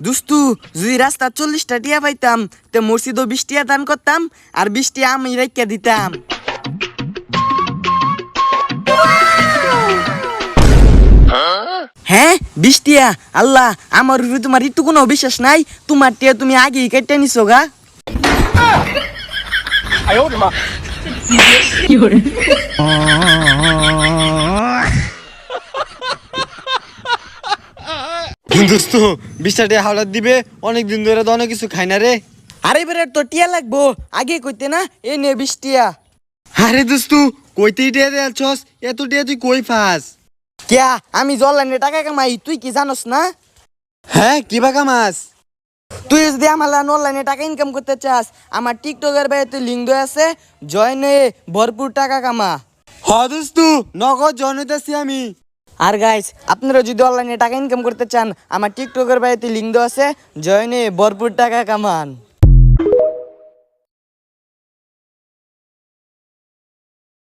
দুস্তু যদি রাস্তা 40টা টিয়া পাইতাম তে মসজিদও 20 টিয়া দান করতাম আর 20 টিয়া আমি রাইখা দিতাম। হ্যাঁ 20 টিয়া? আল্লাহ, আমার উপরে তোমার একটু কোনো বিশ্বাস নাই? তোমার টিয়া তুমি আগেই কেটে নিছো গা। দোস্ত 20টা টাকা হাওলাত দিবে, অনেক দিন ধরে তো অনেক কিছু খাই না রে। আরে বেরে তো টিয়া লাগবো, আগে কইতে না? এই নে 20 টিয়া। আরে দোস্ত কইতেই টিয়া দেয়ালছস, এত টিয়া তুই কই পাস? কিয়া আমি জলানে টাকা কামাই, তুই কি জানোস না? হ্যাঁ কি বাকা মাছ? তুই যদি আমার অনলাইনে টাকা ইনকাম করতে চাস, আমার টিকটকের বাইরে লিঙ্ক দেওয়া আছে, জয়েনে ভরপুর টাকা কামা। হ দোস্ত, নগদ জনতাছি আমি। আর গাইস, আপনারা যদি অনলাইনে টাকা ইনকাম করতে চান, আমার টিকটকের বাইরে লিঙ্ক দেওয়া আছে, জয়েনে ভরপুর টাকা কামান।